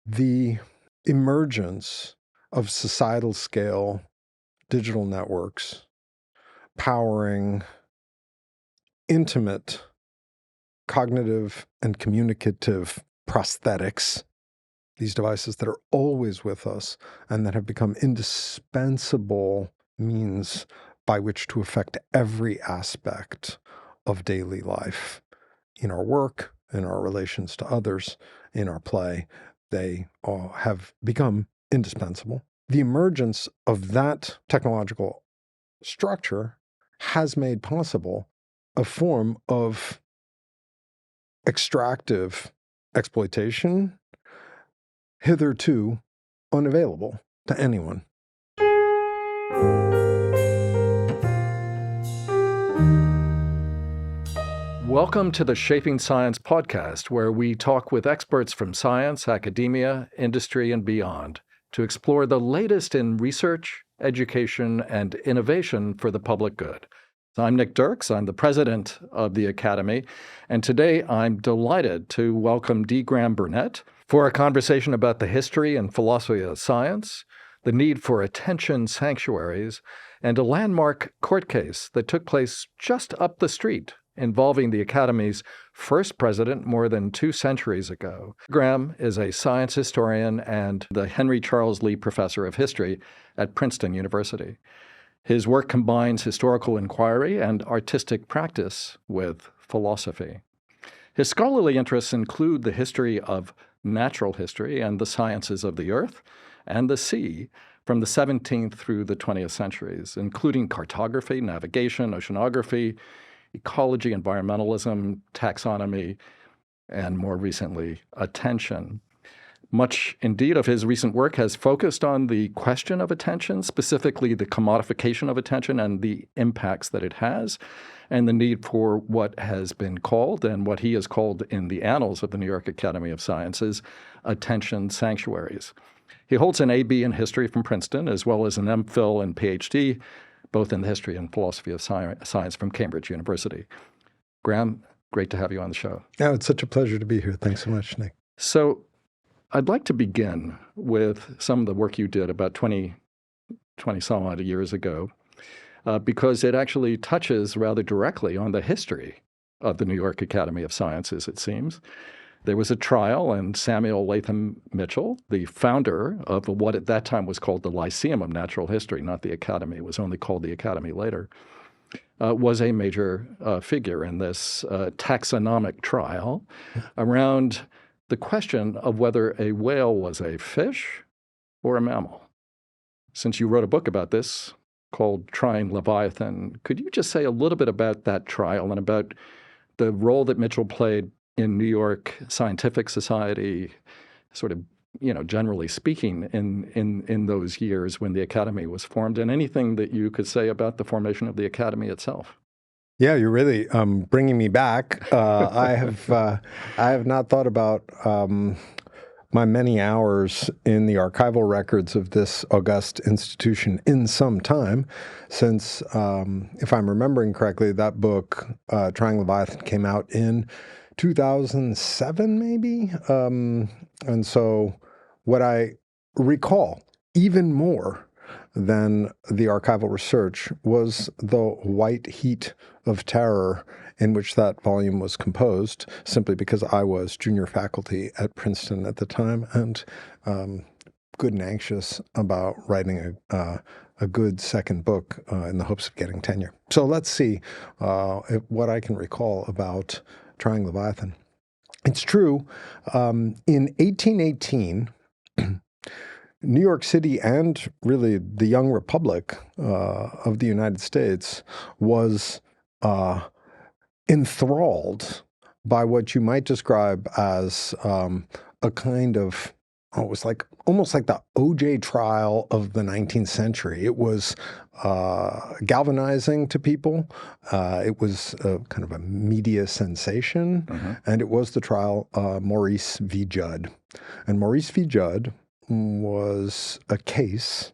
the emergence of societal scale digital networks powering intimate cognitive and communicative prosthetics, these devices that are always with us and that have become indispensable means by which to affect every aspect of daily life. In our work, in our relations to others, in our play, they all have become indispensable. The emergence of that technological structure has made possible a form of extractive exploitation hitherto unavailable to anyone. Welcome to the Shaping Science podcast, where we talk with experts from science, academia, industry, and beyond to explore the latest in research, education, and innovation for the public good. I'm Nick Dirks. I'm the president of the Academy, and today I'm delighted to welcome D. Graham Burnett for a conversation about the history and philosophy of science, the need for attention sanctuaries, and a landmark court case that took place just up the street involving the Academy's first president more than 2 centuries ago. Graham is a science historian and the Henry Charles Lee Professor of History at Princeton University. His work combines historical inquiry and artistic practice with philosophy. His scholarly interests include the history of natural history and the sciences of the earth and the sea from the 17th through the 20th centuries, including cartography, navigation, oceanography, ecology, environmentalism, taxonomy, and more recently, attention. Much, indeed, of his recent work has focused on the question of attention, specifically the commodification of attention and the impacts that it has, and the need for what has been called, and what he has called in the annals of the New York Academy of Sciences, attention sanctuaries. He holds an A.B. in history from Princeton, as well as an M.Phil and Ph.D., both in the history and philosophy of science from Cambridge University. Graham, great to have you on the show. Yeah, it's such a pleasure to be here. Thanks so much, Nick. So I'd like to begin with some of the work you did about 20 some odd years ago, because it actually touches rather directly on the history of the New York Academy of Sciences, it seems. There was a trial, and Samuel Latham Mitchell, the founder of what at that time was called the Lyceum of Natural History, not the Academy, it was only called the Academy later, was a major figure in this taxonomic trial around the question of whether a whale was a fish or a mammal. Since you wrote a book about this called Trying Leviathan, could you just say a little bit about that trial and about the role that Mitchell played in New York scientific society, sort of, generally speaking, in those years when the Academy was formed, and anything that you could say about the formation of the Academy itself? Yeah, you're really bringing me back. I have not thought about my many hours in the archival records of this august institution in some time, since, if I'm remembering correctly, that book, Trying Leviathan, came out in 2007, maybe? And so what I recall even more than the archival research was the white heat of terror in which that volume was composed, simply because I was junior faculty at Princeton at the time and good and anxious about writing a good second book in the hopes of getting tenure. So let's see what I can recall about Trying Leviathan. It's true. In 1818, New York City and really the young republic of the United States was enthralled by what you might describe as a kind of, it was like almost like the OJ trial of the 19th century. It was galvanizing to people. It was kind of a media sensation, and it was the trial Maurice v. Judd. And Maurice v. Judd was a case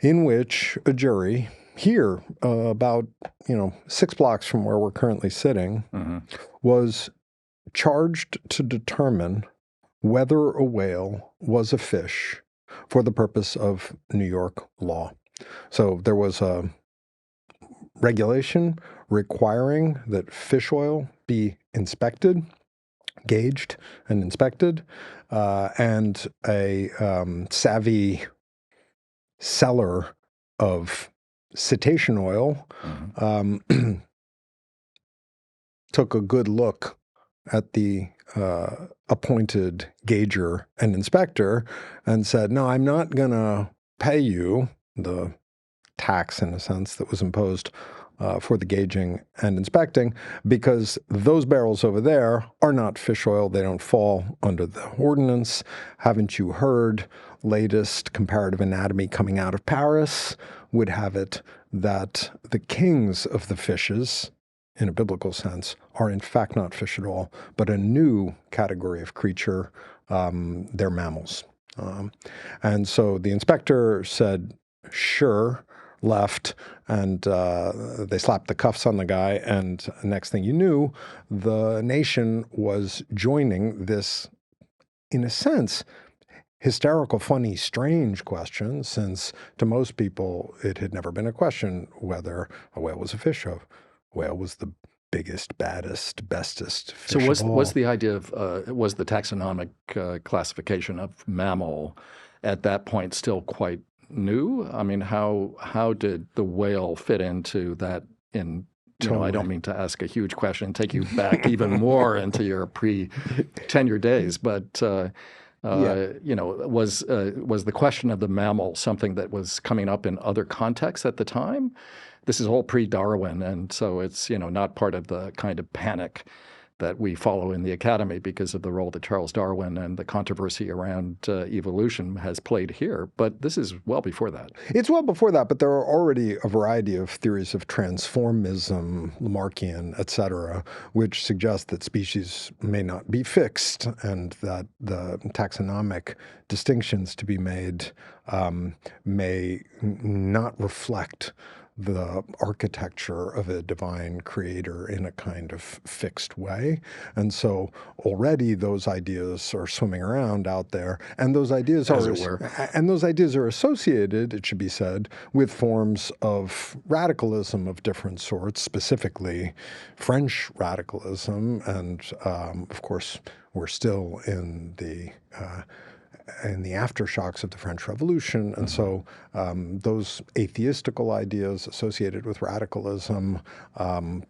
in which a jury here, about 6 blocks from where we're currently sitting, was charged to determine whether a whale was a fish for the purpose of New York law. So there was a regulation requiring that fish oil be inspected, gauged and inspected, and a savvy seller of cetacean oil took a good look at the appointed gauger and inspector and said, no, I'm not going to pay you the tax, in a sense, that was imposed for the gauging and inspecting, because those barrels over there are not fish oil. They don't fall under the ordinance. Haven't you heard? Latest comparative anatomy coming out of Paris would have it that the kings of the fishes, in a biblical sense, are in fact not fish at all, but a new category of creature. They're mammals. And so the inspector said, sure, left, and they slapped the cuffs on the guy, and next thing you knew, the nation was joining this, in a sense, hysterical, funny, strange question, since to most people it had never been a question whether a whale was a fish. A whale was the biggest, baddest, bestest fish So of all. was the idea of, was the taxonomic classification of mammal at that point still quite new? I mean, how did the whale fit into that in, I don't mean to ask a huge question, take you back even more into your pre-tenure days, but was the question of the mammal something that was coming up in other contexts at the time? This is all pre-Darwin, and so it's not part of the kind of panic that we follow in the academy because of the role that Charles Darwin and the controversy around evolution has played here. But this is well before that. It's well before that, but there are already a variety of theories of transformism, Lamarckian, et cetera, which suggest that species may not be fixed and that the taxonomic distinctions to be made may not reflect the architecture of a divine creator in a kind of fixed way. And so already those ideas are swimming around out there, and those ideas are associated, it should be said, with forms of radicalism of different sorts, specifically French radicalism. And of course, we're still in the aftershocks of the French Revolution. And so those atheistical ideas associated with radicalism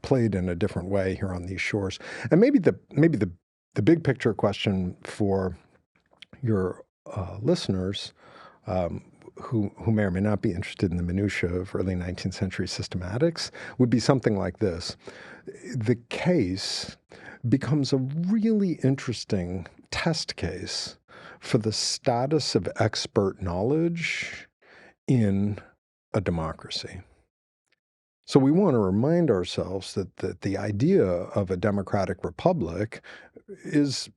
played in a different way here on these shores. And maybe the big picture question for your listeners who may or may not be interested in the minutiae of early 19th century systematics would be something like this. The case becomes a really interesting test case for the status of expert knowledge in a democracy. So we want to remind ourselves that the idea of a democratic republic is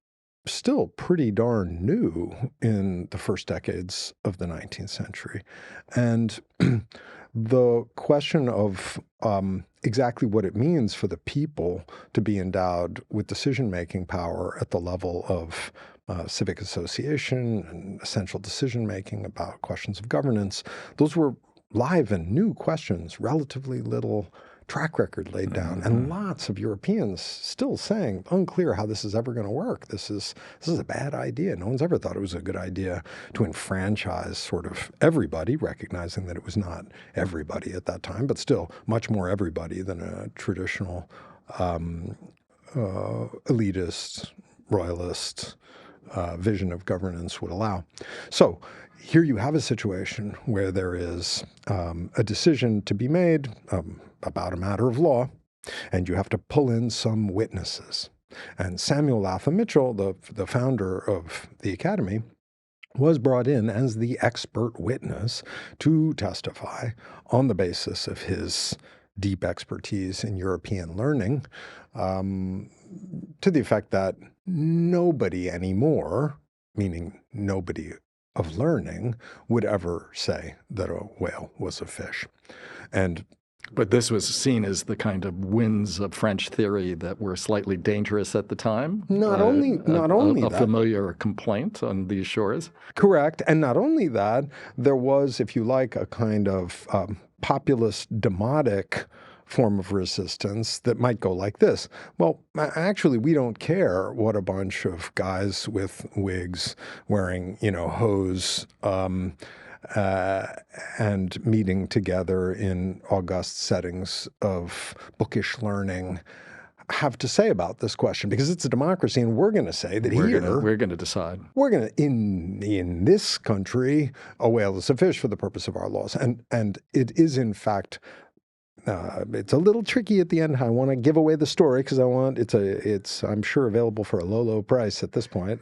still pretty darn new in the first decades of the 19th century. And the question of exactly what it means for the people to be endowed with decision-making power at the level of civic association and essential decision-making about questions of governance, those were live and new questions, relatively little track record laid down, and lots of Europeans still saying, unclear how this is ever going to work. This is a bad idea. No one's ever thought it was a good idea to enfranchise sort of everybody, recognizing that it was not everybody at that time, but still much more everybody than a traditional elitist, royalist vision of governance would allow. So here you have a situation where there is a decision to be made about a matter of law, and you have to pull in some witnesses. And Samuel Latham Mitchell, the founder of the Academy, was brought in as the expert witness to testify on the basis of his deep expertise in European learning, to the effect that nobody anymore, meaning nobody of learning, would ever say that a whale was a fish. And But this was seen as the kind of winds of French theory that were slightly dangerous at the time. Not only A that. familiar complaint on these shores. Correct. And not only that, there was, if you like, a kind of populist demotic form of resistance that might go like this. Well, actually, we don't care what a bunch of guys with wigs wearing, hose and meeting together in august settings of bookish learning have to say about this question, because it's a democracy, and we're going to say that we're going to decide. We're going to, in this country, a whale is a fish for the purpose of our laws, and it is in fact. It's a little tricky at the end. I want to give away the story because it's I'm sure available for a low price at this point.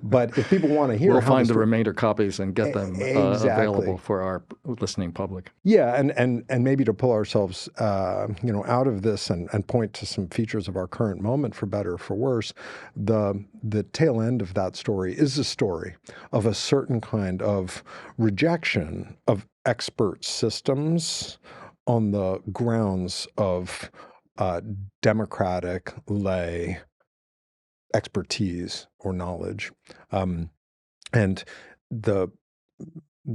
But if people want to hear, we'll find the remainder copies and get them exactly available for our listening public. Yeah, and maybe to pull ourselves out of this and point to some features of our current moment, for better or for worse. The tail end of that story is a story of a certain kind of rejection of expert systems on the grounds of democratic lay expertise or knowledge. And the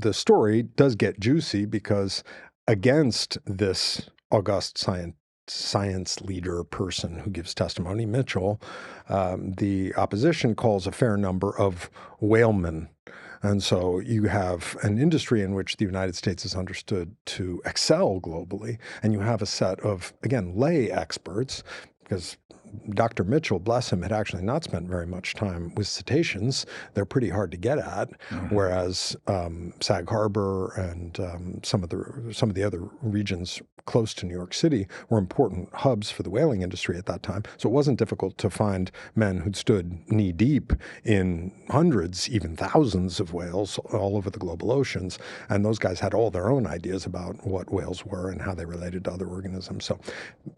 story does get juicy because against this august science leader person who gives testimony, Mitchell, the opposition calls a fair number of whalemen. And so you have an industry in which the United States is understood to excel globally, and you have a set of, again, lay experts, because Dr. Mitchell, bless him, had actually not spent very much time with cetaceans. They're pretty hard to get at, whereas Sag Harbor and some of the other regions close to New York City were important hubs for the whaling industry at that time. So it wasn't difficult to find men who'd stood knee deep in hundreds, even thousands of whales all over the global oceans. And those guys had all their own ideas about what whales were and how they related to other organisms. So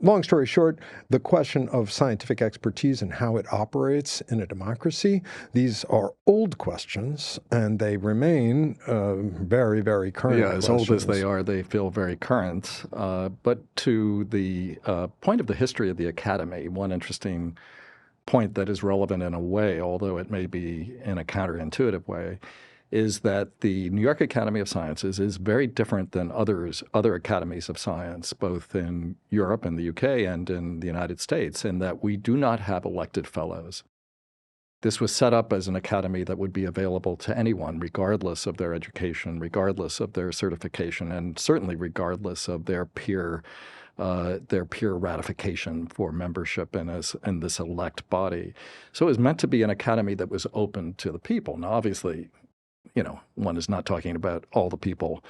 long story short, the question of scientific expertise and how it operates in a democracy, these are old questions, and they remain very, very current. Yeah, as old as they are, they feel very current. But to the point of the history of the Academy, one interesting point that is relevant in a way, although it may be in a counterintuitive way, is that the New York Academy of Sciences is very different than other academies of science, both in Europe and the UK and in the United States, in that we do not have elected fellows. This was set up as an academy that would be available to anyone, regardless of their education, regardless of their certification, and certainly regardless of their peer ratification for membership in this elect body. So it was meant to be an academy that was open to the people. Now, obviously, one is not talking about all the people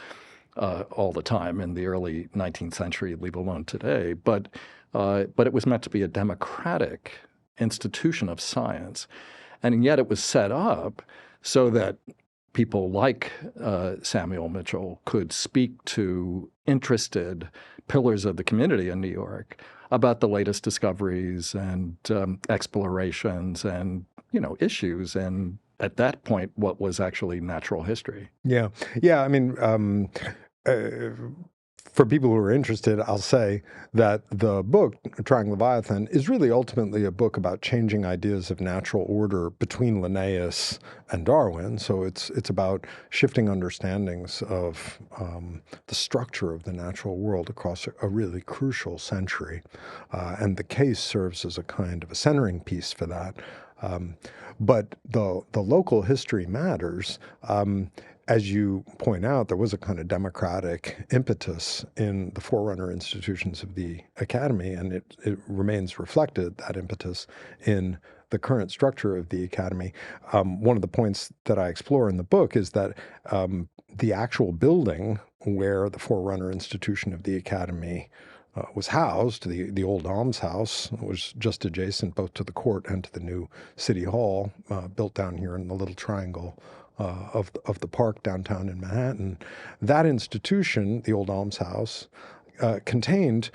all the time in the early 19th century, leave alone today, but it was meant to be a democratic institution of science. And yet it was set up so that people like Samuel Mitchell could speak to interested pillars of the community in New York about the latest discoveries and explorations and, issues, and at that point, what was actually natural history. Yeah. I mean, for people who are interested, I'll say that the book, Trying Leviathan, is really ultimately a book about changing ideas of natural order between Linnaeus and Darwin. So it's about shifting understandings of the structure of the natural world across a really crucial century. And the case serves as a kind of a centering piece for that. But the local history matters. As you point out, there was a kind of democratic impetus in the forerunner institutions of the Academy, and it remains reflected, that impetus, in the current structure of the Academy. One of the points that I explore in the book is that the actual building where the forerunner institution of the Academy was housed, the old almshouse, was just adjacent both to the court and to the new city hall built down here in the little triangle of the park downtown in Manhattan. That institution, the old almshouse, contained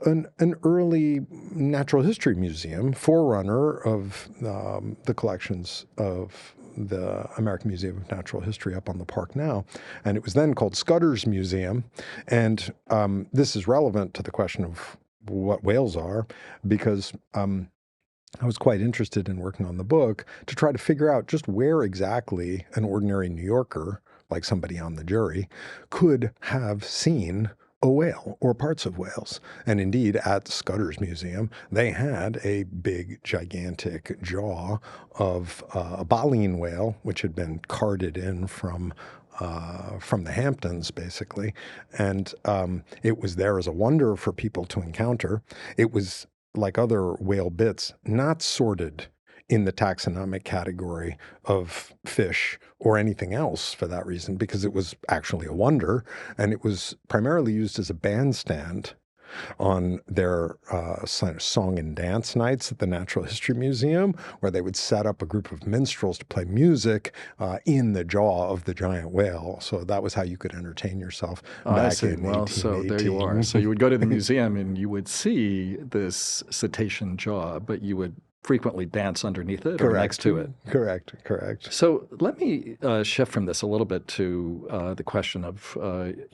an early natural history museum, forerunner of the collections of the American Museum of Natural History up on the park now. And it was then called Scudder's Museum. And this is relevant to the question of what whales are, because I was quite interested in working on the book to try to figure out just where exactly an ordinary New Yorker, like somebody on the jury, could have seen a whale or parts of whales. And indeed, at Scudder's Museum, they had a big, gigantic jaw of a baleen whale, which had been carted in from the Hamptons, basically. And it was there as a wonder for people to encounter. It was, like other whale bits, not sorted in the taxonomic category of fish or anything else for that reason, because it was actually a wonder, and it was primarily used as a bandstand on their song and dance nights at the Natural History Museum, where they would set up a group of minstrels to play music in the jaw of the giant whale. So that was how you could entertain yourself back in 1818. So there you are. So you would go to the museum and you would see this cetacean jaw, but you would frequently dance underneath it or next to it. Correct. So let me shift from this a little bit to the question of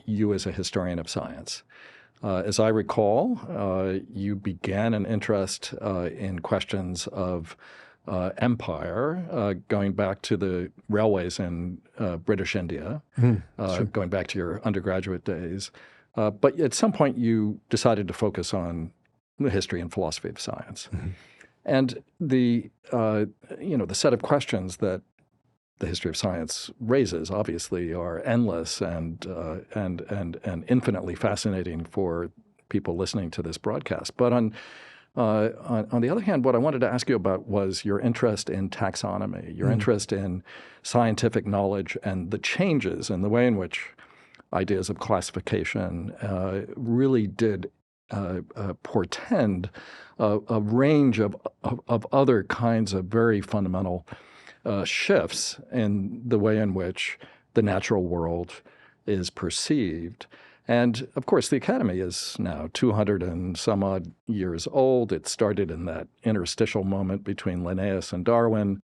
you as a historian of science. As I recall, you began an interest in questions of empire, going back to the railways in British India, going back to your undergraduate days. But at some point, you decided to focus on the history and philosophy of science. Mm-hmm. And the set of questions that the history of science raises, obviously, are endless and infinitely fascinating for people listening to this broadcast. But on the other hand, what I wanted to ask you about was your interest in taxonomy, your interest in scientific knowledge and the changes in the way in which ideas of classification really did portend a range of other kinds of very fundamental shifts in the way in which the natural world is perceived. And of course, the Academy is now 200 and some odd years old. It started in that interstitial moment between Linnaeus and Darwin.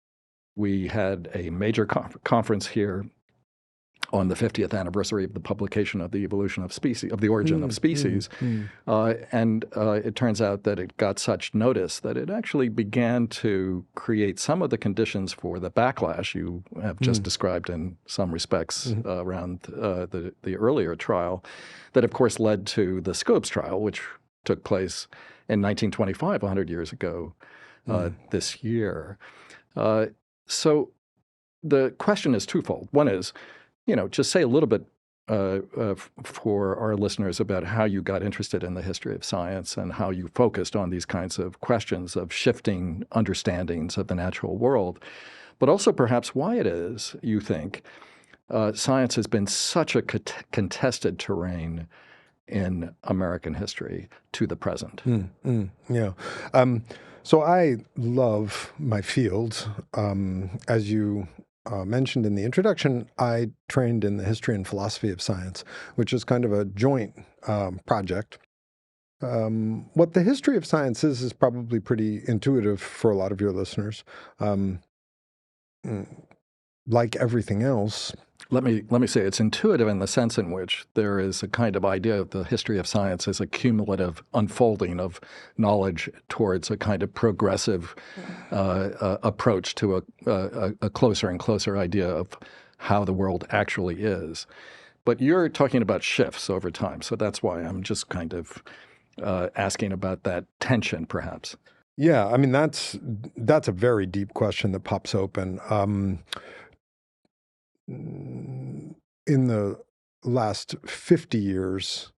We had a major conference here on the 50th anniversary of the publication of the Evolution of Species, of the Origin of Species. And it turns out that it got such notice that it actually began to create some of the conditions for the backlash you have just described in some respects around the earlier trial that, of course, led to the Scopes trial, which took place in 1925, 100 years ago this year. So the question is twofold. One is, just say a little bit for our listeners about how you got interested in the history of science and how you focused on these kinds of questions of shifting understandings of the natural world, but also perhaps why it is, you think, science has been such a contested terrain in American history to the present. Yeah. So I love my field. As you mentioned in the introduction, I trained in the history and philosophy of science, which is kind of a joint project. What the history of science is probably pretty intuitive for a lot of your listeners. Like everything else. Let me say it's intuitive in the sense in which there is a kind of idea of the history of science as a cumulative unfolding of knowledge towards a kind of progressive approach to a closer and closer idea of how the world actually is. But you're talking about shifts over time, so that's why I'm just kind of asking about that tension, perhaps. Yeah, I mean, that's a very deep question that pops open. In the last 50 years,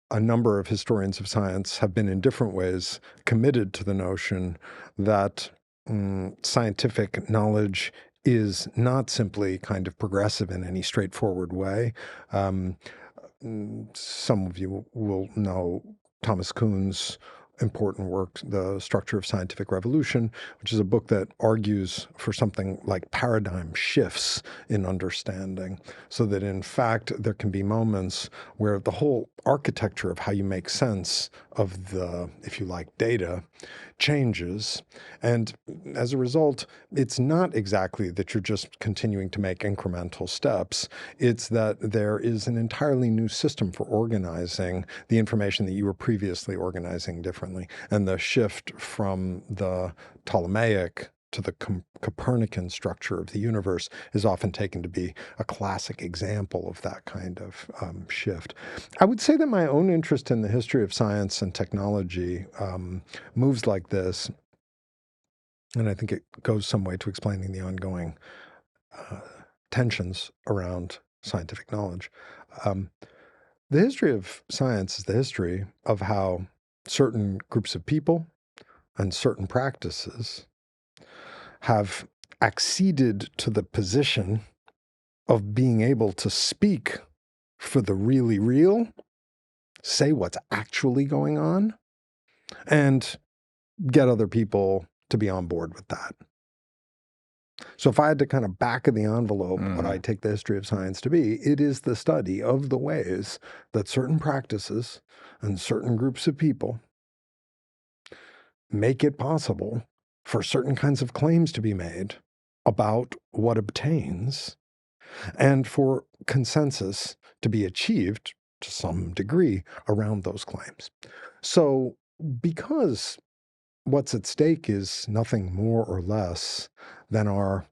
a number of historians of science have been in different ways committed to the notion that scientific knowledge is not simply kind of progressive in any straightforward way. Some of you will know Thomas Kuhn's important work, The Structure of Scientific Revolution, which is a book that argues for something like paradigm shifts in understanding, so that in fact there can be moments where the whole architecture of how you make sense of the, if you like, data changes. And as a result, it's not exactly that you're just continuing to make incremental steps. It's that there is an entirely new system for organizing the information that you were previously organizing differently. And the shift from the Ptolemaic to the Copernican structure of the universe is often taken to be a classic example of that kind of shift. I would say that my own interest in the history of science and technology moves like this, and I think it goes some way to explaining the ongoing tensions around scientific knowledge. The history of science is the history of how certain groups of people and certain practices have acceded to the position of being able to speak for the really real, say what's actually going on, and get other people to be on board with that. So if I had to kind of back of the envelope what I take the history of science to be, it is the study of the ways that certain practices and certain groups of people make it possible for certain kinds of claims to be made about what obtains and for consensus to be achieved to some degree around those claims. So because what's at stake is nothing more or less than our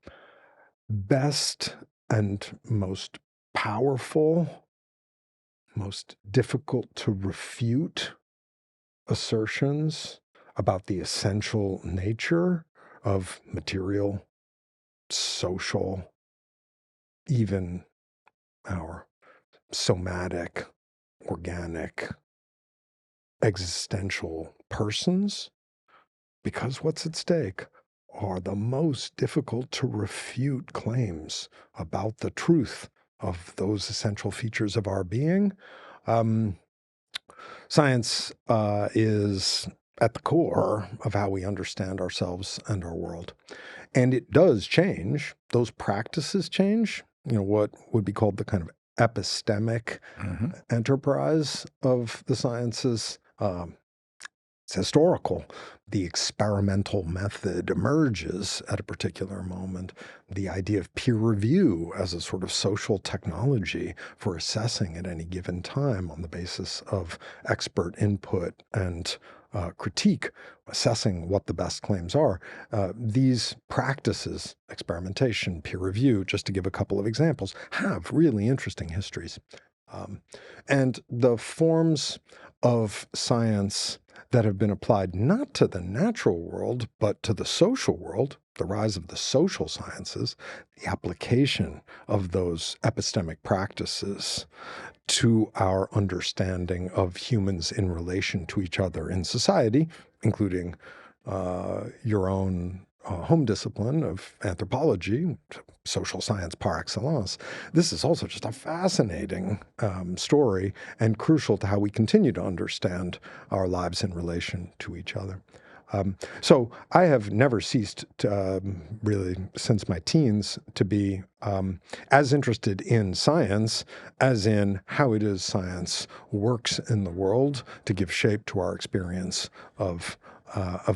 best and most powerful, most difficult to refute assertions about the essential nature of material, social, even our somatic, organic, existential persons, because what's at stake are the most difficult to refute claims about the truth of those essential features of our being. Science is at the core of how we understand ourselves and our world. And it does change. Those practices change, what would be called the kind of epistemic enterprise of the sciences. It's historical. The experimental method emerges at a particular moment. The idea of peer review as a sort of social technology for assessing at any given time on the basis of expert input and critique, assessing what the best claims are. These practices, experimentation, peer review, just to give a couple of examples, have really interesting histories. And the forms of science that have been applied not to the natural world, but to the social world, the rise of the social sciences, the application of those epistemic practices to our understanding of humans in relation to each other in society, including your own home discipline of anthropology, social science par excellence. This is also just a fascinating story and crucial to how we continue to understand our lives in relation to each other. So I have never ceased to, really since my teens to be as interested in science as in how it is science works in the world to give shape to our experience of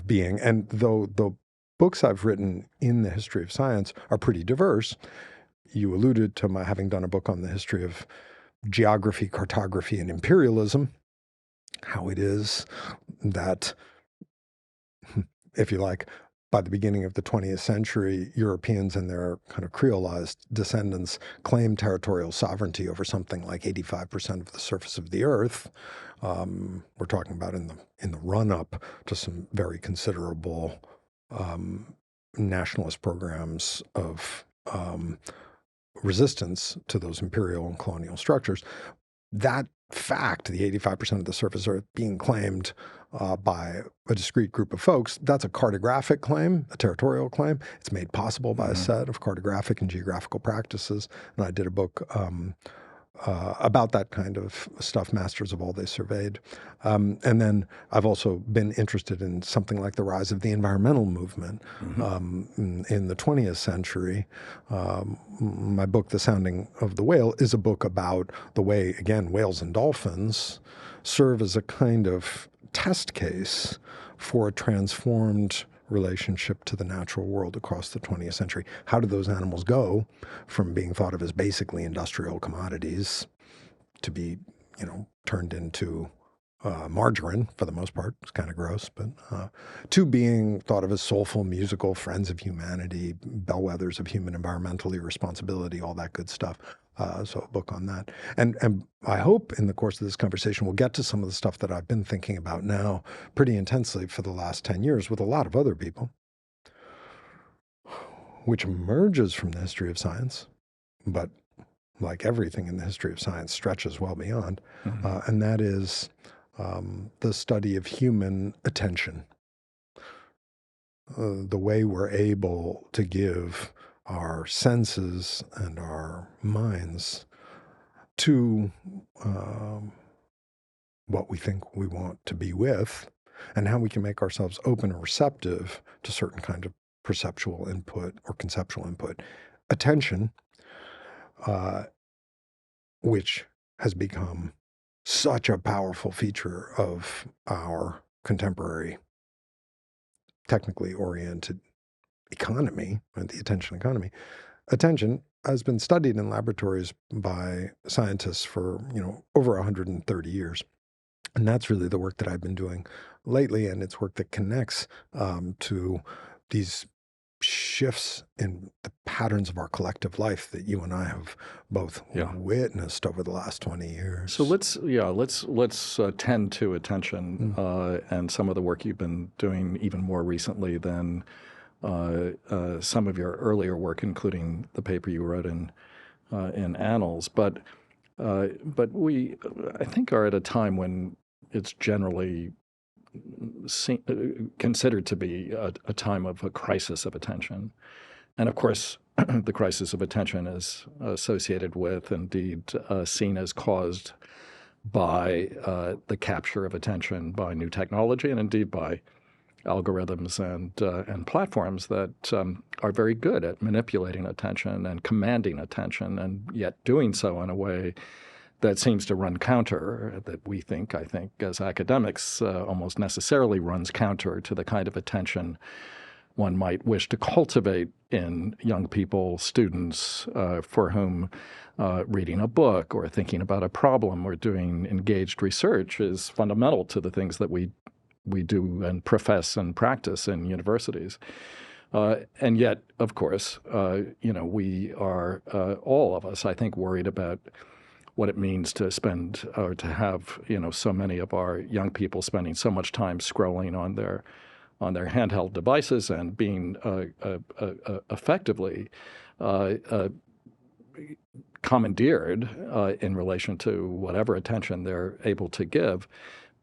being. And though the books I've written in the history of science are pretty diverse, you alluded to my having done a book on the history of geography, cartography, and imperialism, how it is that, if you like, by the beginning of the 20th century, Europeans and their kind of creolized descendants claimed territorial sovereignty over something like 85% of the surface of the earth. We're talking about in the run-up to some very considerable nationalist programs of resistance to those imperial and colonial structures. That fact, the 85% of the surface Earth being claimed by a discrete group of folks, that's a cartographic claim, a territorial claim. It's made possible by a set of cartographic and geographical practices. And I did a book about that kind of stuff, Masters of All They Surveyed. And then I've also been interested in something like the rise of the environmental movement in the 20th century. My book, The Sounding of the Whale, is a book about the way, again, whales and dolphins serve as a kind of test case for a transformed relationship to the natural world across the 20th century. How did those animals go from being thought of as basically industrial commodities to be, turned into margarine for the most part? It's kind of gross, but to being thought of as soulful, musical, friends of humanity, bellwethers of human environmental responsibility, all that good stuff. So a book on that. And I hope in the course of this conversation, we'll get to some of the stuff that I've been thinking about now pretty intensely for the last 10 years with a lot of other people, which emerges from the history of science, but like everything in the history of science, stretches well beyond. And that is the study of human attention, the way we're able to give our senses and our minds to what we think we want to be with, and how we can make ourselves open and receptive to certain kind of perceptual input or conceptual input. Attention, which has become such a powerful feature of our contemporary technically oriented economy, the attention economy. Attention has been studied in laboratories by scientists for, over 130 years. And that's really the work that I've been doing lately, and it's work that connects to these shifts in the patterns of our collective life that you and I have both witnessed over the last 20 years. So let's tend to attention and some of the work you've been doing even more recently than some of your earlier work, including the paper you wrote in Annals. But we, I think, are at a time when it's generally considered to be a time of a crisis of attention. And of course, the crisis of attention is associated with, indeed, seen as caused by the capture of attention by new technology and indeed by algorithms and platforms that are very good at manipulating attention and commanding attention, and yet doing so in a way that seems to run counter, that we think, I think, as academics, almost necessarily runs counter to the kind of attention one might wish to cultivate in young people, students, for whom reading a book or thinking about a problem or doing engaged research is fundamental to the things that we do and profess and practice in universities. And yet, of course, we are, all of us, I think, worried about what it means to spend or to have, so many of our young people spending so much time scrolling on their handheld devices and being effectively commandeered in relation to whatever attention they're able to give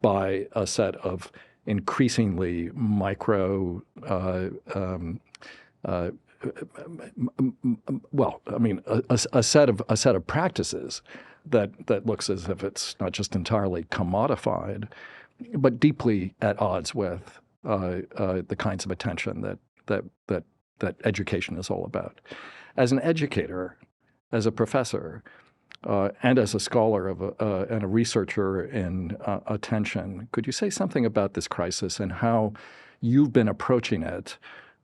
by a set of increasingly micro, a set of practices that looks as if it's not just entirely commodified, but deeply at odds with the kinds of attention that education is all about. As an educator, as a professor, and as a scholar and a researcher in attention, could you say something about this crisis and how you've been approaching it,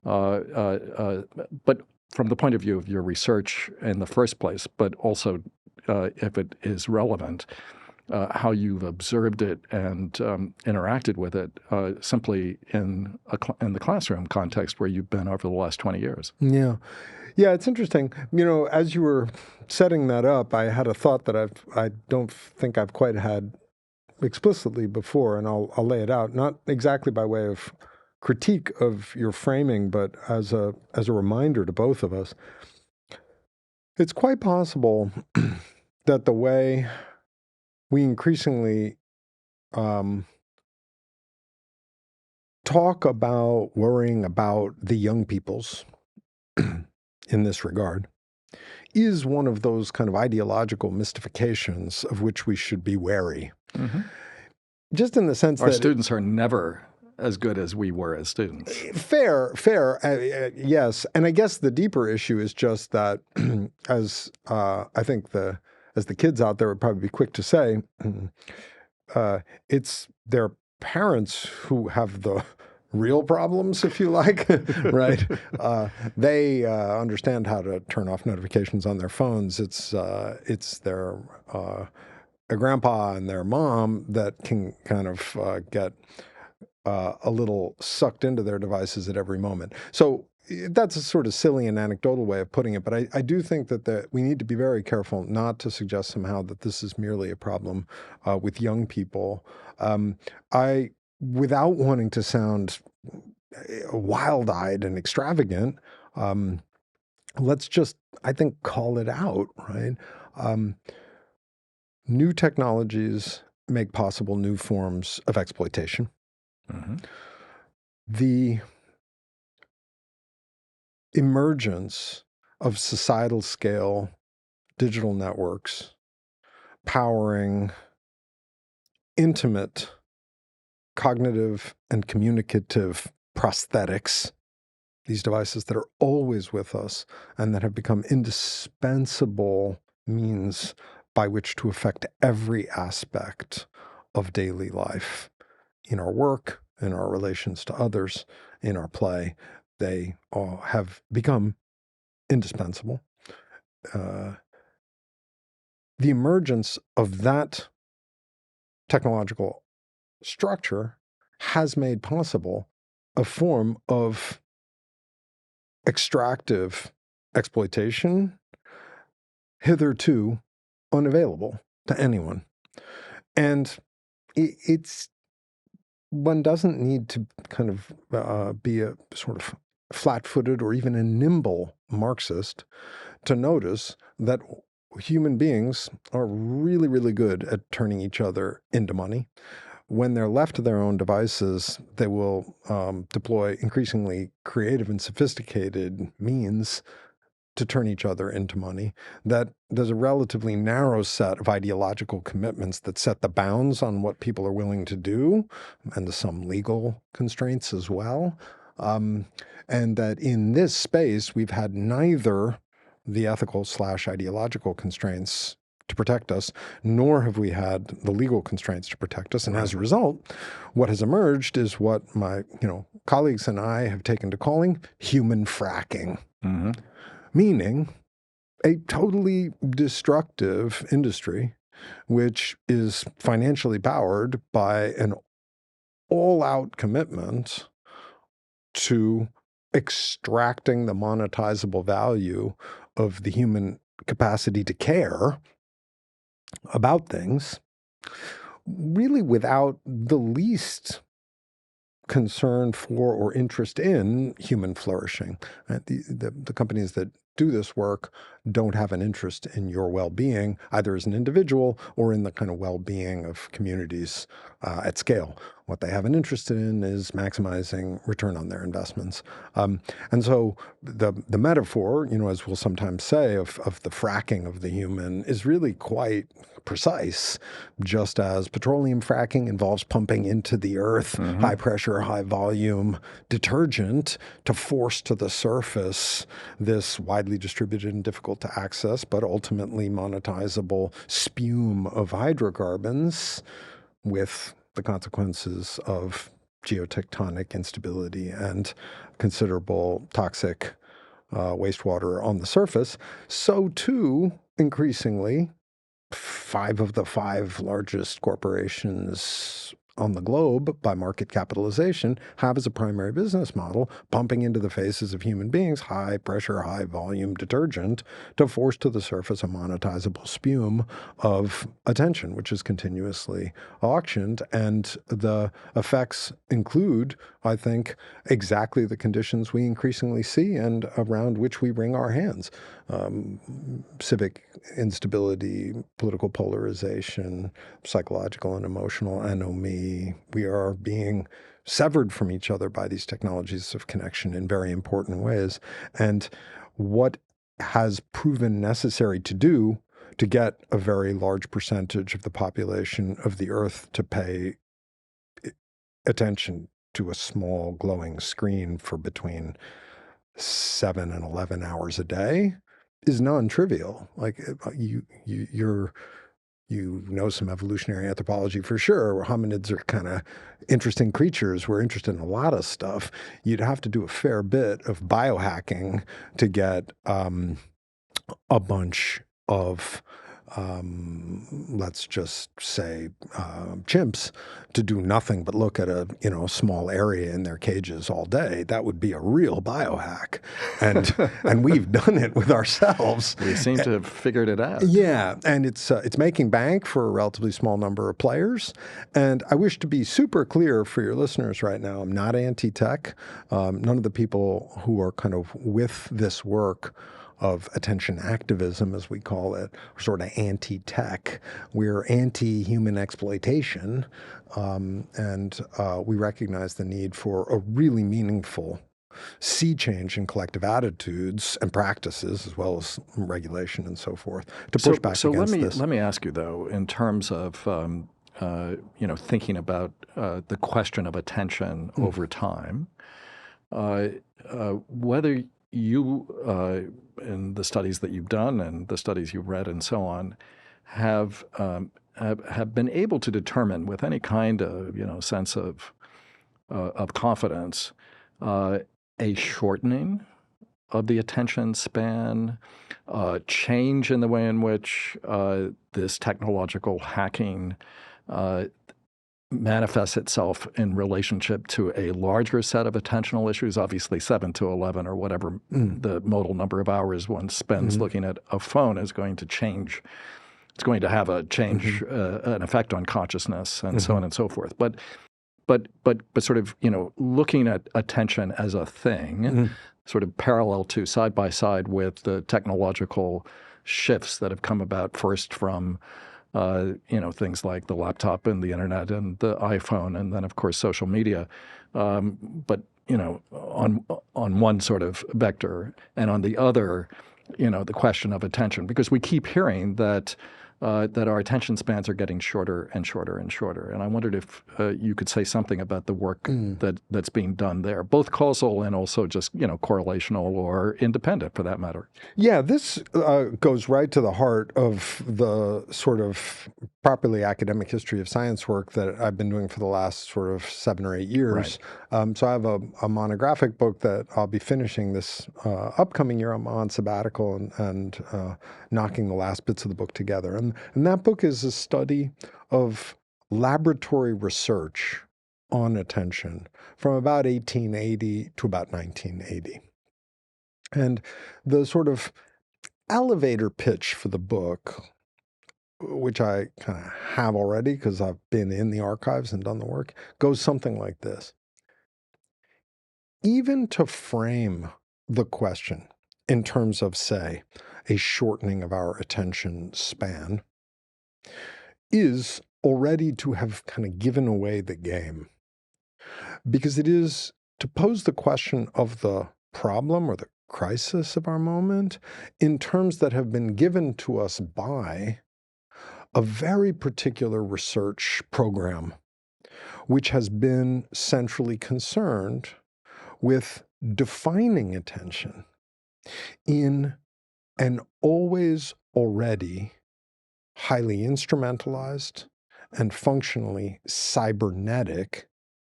but from the point of view of your research in the first place, but also, if it is relevant, how you've observed it and interacted with it simply in the classroom context where you've been over the last 20 years? Yeah, it's interesting. As you were setting that up, I had a thought that I don't think I've quite had explicitly before, and I'll lay it out, not exactly by way of critique of your framing, but as a reminder to both of us. It's quite possible that the way we increasingly talk about worrying about the young peoples in this regard is one of those kind of ideological mystifications of which we should be wary. Mm-hmm. Just in the sense that our students are never as good as we were as students. Fair, yes. And I guess the deeper issue is just that, as I think as the kids out there would probably be quick to say, it's their parents who have the real problems, if you like, right? They understand how to turn off notifications on their phones. It's their a grandpa and their mom that can kind of get a little sucked into their devices at every moment. So that's a sort of silly and anecdotal way of putting it, but I do think that we need to be very careful not to suggest somehow that this is merely a problem with young people. Without wanting to sound wild-eyed and extravagant, let's just, I think, call it out, right? New technologies make possible new forms of exploitation. Mm-hmm. The emergence of societal scale digital networks powering intimate cognitive and communicative prosthetics, these devices that are always with us and that have become indispensable means by which to affect every aspect of daily life, in our work, in our relations to others, in our play. They all have become indispensable. The emergence of that technological structure has made possible a form of extractive exploitation hitherto unavailable to anyone. And it's one doesn't need to kind of be a sort of flat-footed or even a nimble Marxist to notice that human beings are really, really good at turning each other into money. When they're left to their own devices, they will deploy increasingly creative and sophisticated means to turn each other into money, that there's a relatively narrow set of ideological commitments that set the bounds on what people are willing to do, and some legal constraints as well. And that in this space, we've had neither the ethical/ideological constraints to protect us, nor have we had the legal constraints to protect us. And as a result, what has emerged is what my colleagues and I have taken to calling human fracking. Mm-hmm. Meaning a totally destructive industry, which is financially powered by an all-out commitment to extracting the monetizable value of the human capacity to care about things, really without the least concern for or interest in human flourishing. Right? The companies that do this work don't have an interest in your well-being, either as an individual or in the kind of well-being of communities at scale. What they have an interest in is maximizing return on their investments. And so the metaphor, as we'll sometimes say, of the fracking of the human is really quite precise, just as petroleum fracking involves pumping into the earth high pressure, high volume detergent to force to the surface this widely distributed and difficult to access, but ultimately monetizable spume of hydrocarbons, with the consequences of geotectonic instability and considerable toxic wastewater on the surface. So too, increasingly, 5 of the 5 largest corporations on the globe by market capitalization have as a primary business model pumping into the faces of human beings high pressure, high volume detergent to force to the surface a monetizable spume of attention, which is continuously auctioned. And the effects include, I think, exactly the conditions we increasingly see and around which we wring our hands. Civic instability, political polarization, psychological and emotional anomie. We are being severed from each other by these technologies of connection in very important ways. And what has proven necessary to do to get a very large percentage of the population of the Earth to pay attention to a small glowing screen for between 7 and 11 hours a day is non-trivial. Like you're you know some evolutionary anthropology for sure, where hominids are kind of interesting creatures. We're interested in a lot of stuff. You'd have to do a fair bit of biohacking to get a bunch of, let's just say, chimps to do nothing but look at a small area in their cages all day. That would be a real biohack, and we've done it with ourselves. We seem to have figured it out. Yeah, and it's making bank for a relatively small number of players. And I wish to be super clear for your listeners right now. I'm not anti-tech. None of the people who are kind of with this work of attention activism, as we call it, are sort of anti-tech. We're anti-human exploitation, and we recognize the need for a really meaningful sea change in collective attitudes and practices, as well as regulation and so forth, to push back against this. Let me ask you, though, in terms of thinking about the question of attention over time, whether you, in the studies that you've done and the studies you've read and so on, have been able to determine with any kind of sense of confidence a shortening of the attention span, change in the way in which this technological hacking manifests itself in relationship to a larger set of attentional issues, obviously 7 to 11 or whatever the modal number of hours one spends looking at a phone is going to change. It's going to have a change, an effect on consciousness and so on and so forth. But sort of, looking at attention as a thing, sort of parallel to side by side with the technological shifts that have come about first from things like the laptop and the internet and the iPhone, and then of course social media. But on one sort of vector, and on the other, the question of attention, because we keep hearing that our attention spans are getting shorter and shorter and shorter. And I wondered if you could say something about the work that's being done there, both causal and also just correlational or independent for that matter. Yeah, this goes right to the heart of the sort of properly academic history of science work that I've been doing for the last sort of 7 or 8 years. Right. So I have a monographic book that I'll be finishing this upcoming year. I'm on sabbatical and knocking the last bits of the book together. And that book is a study of laboratory research on attention from about 1880 to about 1980. And the sort of elevator pitch for the book, which I kind of have already because I've been in the archives and done the work, goes something like this. Even to frame the question in terms of, say, a shortening of our attention span is already to have kind of given away the game, because it is to pose the question of the problem or the crisis of our moment in terms that have been given to us by a very particular research program, which has been centrally concerned with defining attention in an always already highly instrumentalized and functionally cybernetic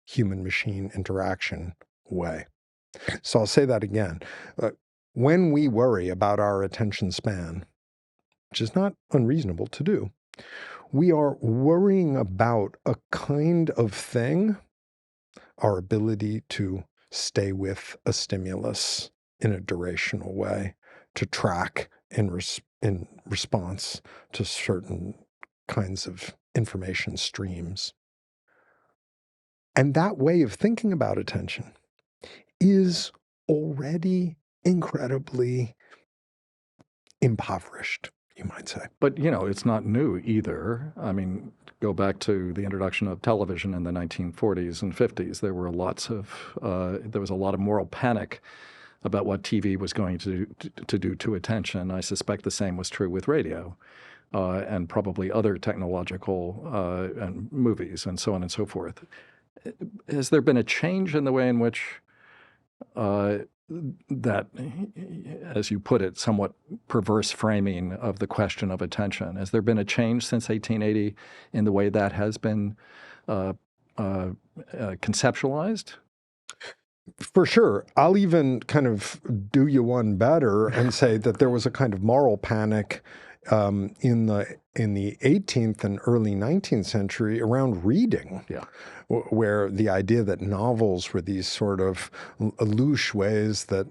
human-machine interaction way. So I'll say that again. When we worry about our attention span, which is not unreasonable to do, we are worrying about a kind of thing, our ability to stay with a stimulus in a durational way, to track in response to certain kinds of information streams. And that way of thinking about attention is already incredibly impoverished, you might say. But, it's not new either. I mean, go back to the introduction of television in the 1940s and 50s. There was a lot of moral panic about what TV was going to do to attention. I suspect the same was true with radio and probably other technological and movies and so on and so forth. Has there been a change in the way in which that, as you put it, somewhat perverse framing of the question of attention. Has there been a change since 1880 in the way that has been conceptualized? For sure. I'll even kind of do you one better and say that there was a kind of moral panic in the 18th and early 19th century around reading, where the idea that novels were these sort of louche ways that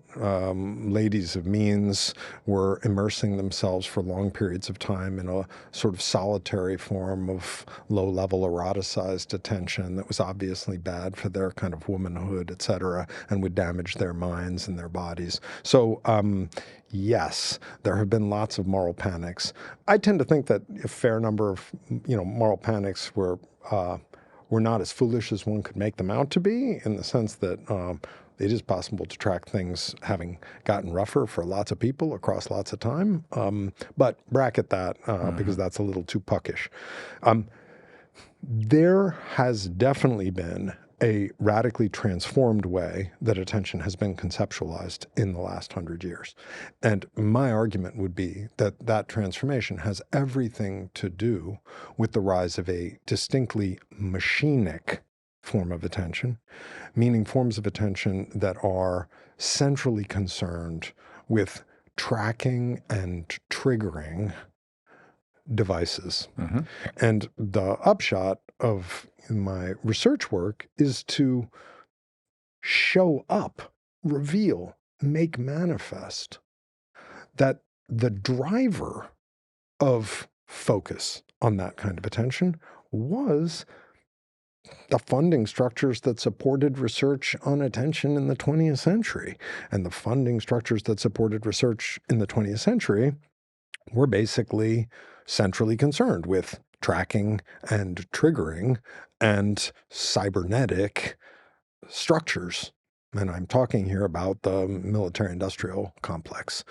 ladies of means were immersing themselves for long periods of time in a sort of solitary form of low-level eroticized attention that was obviously bad for their kind of womanhood, et cetera, and would damage their minds and their bodies. So yes, there have been lots of moral panics. I tend to think that a fair number of, moral panics were not as foolish as one could make them out to be, in the sense that it is possible to track things having gotten rougher for lots of people across lots of time. But bracket that because that's a little too puckish. There has definitely been a radically transformed way that attention has been conceptualized in the last 100 years. And my argument would be that that transformation has everything to do with the rise of a distinctly machinic form of attention, meaning forms of attention that are centrally concerned with tracking and triggering devices. And the upshot of my research work is to show up, reveal, make manifest that the driver of focus on that kind of attention was the funding structures that supported research on attention in the 20th century. And the funding structures that supported research in the 20th century were basically centrally concerned with tracking and triggering and cybernetic structures. And I'm talking here about the military-industrial complex.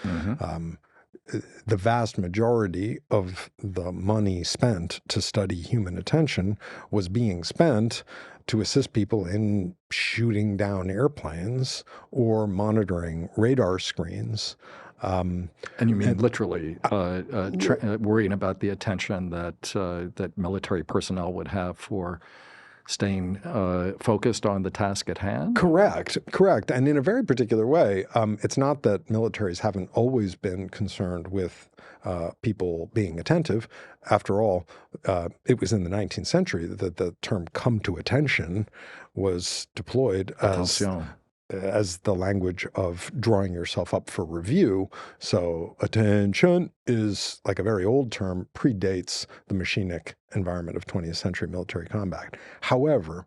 The vast majority of the money spent to study human attention was being spent to assist people in shooting down airplanes or monitoring radar screens. And you mean literally worrying about the attention that military personnel would have for staying focused on the task at hand? Correct. And in a very particular way, it's not that militaries haven't always been concerned with people being attentive. After all, it was in the 19th century that the term "come to attention" was deployed as the language of drawing yourself up for review. So attention is like a very old term, predates the machinic environment of 20th century military combat. However,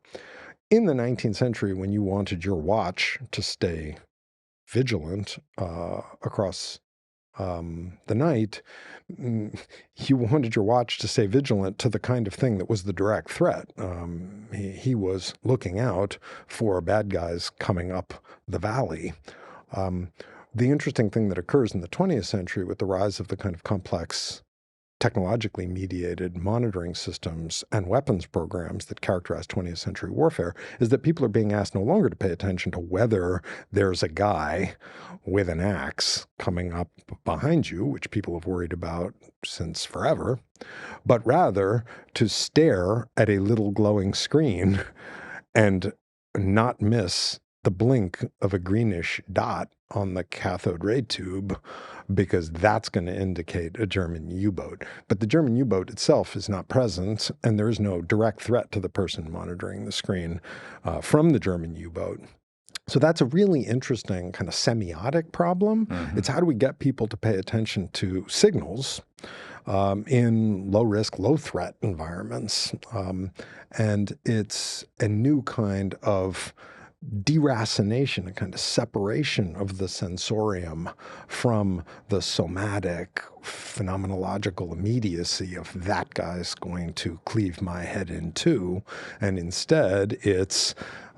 in the 19th century, when you wanted your watch to stay vigilant across the night, you wanted your watch to stay vigilant to the kind of thing that was the direct threat. He was looking out for bad guys coming up the valley. The interesting thing that occurs in the 20th century with the rise of the kind of complex technologically mediated monitoring systems and weapons programs that characterize 20th century warfare is that people are being asked no longer to pay attention to whether there's a guy with an axe coming up behind you, which people have worried about since forever, but rather to stare at a little glowing screen and not miss the blink of a greenish dot on the cathode ray tube, because that's going to indicate a German U-boat. But the German U-boat itself is not present, and there is no direct threat to the person monitoring the screen from the German U-boat. So that's a really interesting kind of semiotic problem. It's how do we get people to pay attention to signals in low-risk, low-threat environments. And it's a new kind of deracination, a kind of separation of the sensorium from the somatic, phenomenological immediacy of that guy's going to cleave my head in two. And instead, it's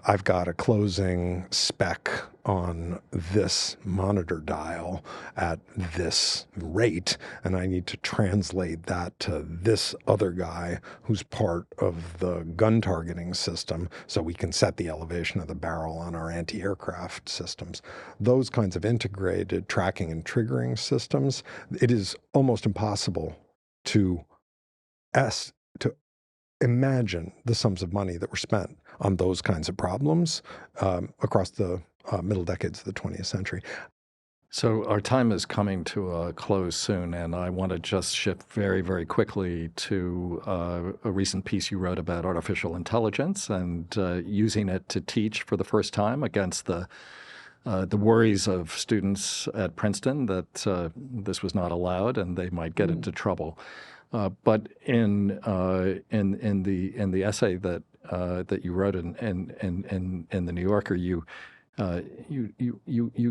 I've got a closing speck on this monitor dial at this rate, and I need to translate that to this other guy who's part of the gun targeting system so we can set the elevation of the barrel on our anti-aircraft systems. Those kinds of integrated tracking and triggering systems, it is almost impossible to imagine the sums of money that were spent on those kinds of problems across the middle decades of the 20th century. So our time is coming to a close soon, and I want to just shift very, very quickly to a recent piece you wrote about artificial intelligence and using it to teach for the first time against the worries of students at Princeton that this was not allowed and they might get into trouble. But in the essay that you wrote in the New Yorker, you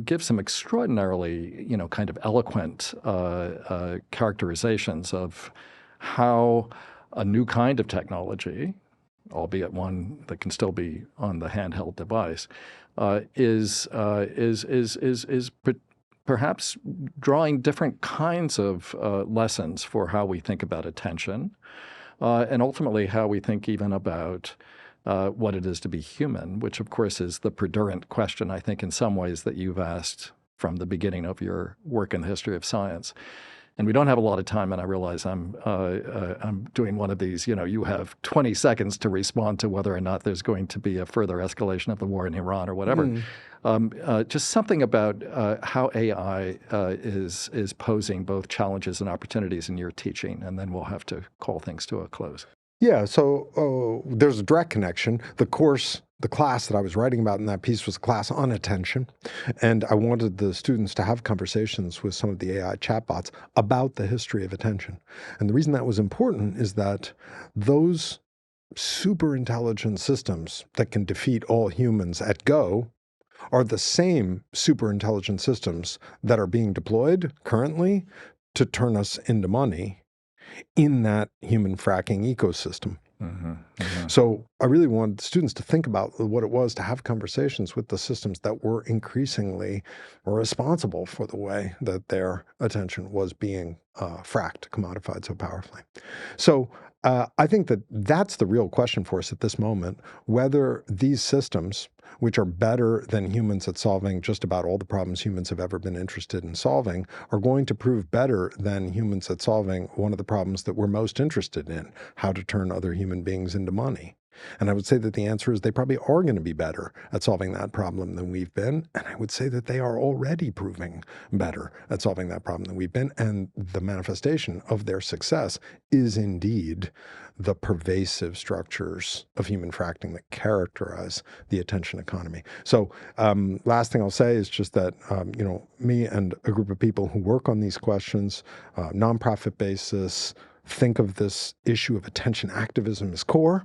give some extraordinarily, kind of eloquent characterizations of how a new kind of technology, albeit one that can still be on the handheld device, is perhaps drawing different kinds of lessons for how we think about attention, and ultimately how we think even about what it is to be human, which of course is the prudent question, I think, in some ways that you've asked from the beginning of your work in the history of science. And we don't have a lot of time, and I realize I'm doing one of these, you have 20 seconds to respond to whether or not there's going to be a further escalation of the war in Iran or whatever. Just something about how AI is posing both challenges and opportunities in your teaching, and then we'll have to call things to a close. Yeah, so there's a direct connection. The class that I was writing about in that piece was a class on attention, and I wanted the students to have conversations with some of the AI chatbots about the history of attention. And the reason that was important is that those super intelligent systems that can defeat all humans at go are the same super intelligent systems that are being deployed currently to turn us into money in that human fracking ecosystem. So I really wanted students to think about what it was to have conversations with the systems that were increasingly responsible for the way that their attention was being fracked, commodified so powerfully. So I think that that's the real question for us at this moment, whether these systems, which are better than humans at solving just about all the problems humans have ever been interested in solving, are going to prove better than humans at solving one of the problems that we're most interested in, how to turn other human beings into money. And I would say that the answer is they probably are going to be better at solving that problem than we've been. And I would say that they are already proving better at solving that problem than we've been. And the manifestation of their success is indeed the pervasive structures of human fracking that characterize the attention economy. So last thing I'll say is just that, me and a group of people who work on these questions, nonprofit basis, think of this issue of attention activism as core.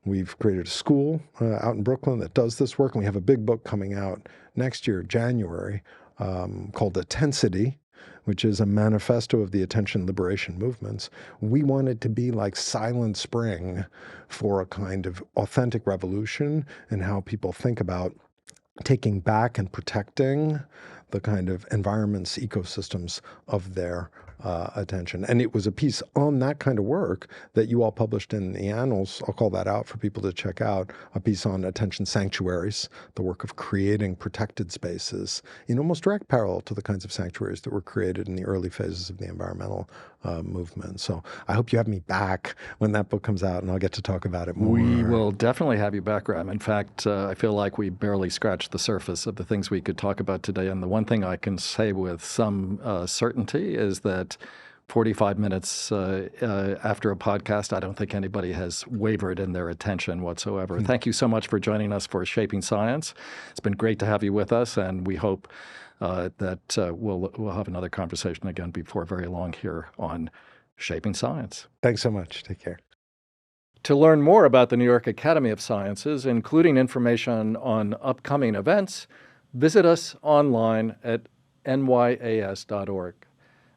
We've created a school out in Brooklyn that does this work, and we have a big book coming out next year, January, called Attensity, which is a manifesto of the attention liberation movements. We want it to be like Silent Spring for a kind of authentic revolution in how people think about taking back and protecting the kind of environments, ecosystems of their attention. And it was a piece on that kind of work that you all published in the Annals. I'll call that out for people to check out, a piece on attention sanctuaries, the work of creating protected spaces in almost direct parallel to the kinds of sanctuaries that were created in the early phases of the environmental movement. So I hope you have me back when that book comes out, and I'll get to talk about it more. We will definitely have you back, Graham. In fact, I feel like we barely scratched the surface of the things we could talk about today. And the one thing I can say with some certainty is that 45 minutes after a podcast, I don't think anybody has wavered in their attention whatsoever. Thank you so much for joining us for Shaping Science. It's been great to have you with us, and we hope that we'll have another conversation again before very long here on Shaping Science. Thanks so much. Take care. To learn more about the New York Academy of Sciences, including information on upcoming events, visit us online at nyas.org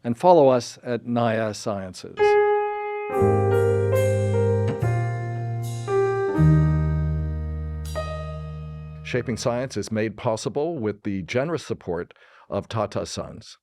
and follow us at NIAS Sciences. Shaping Science is made possible with the generous support of Tata Sons.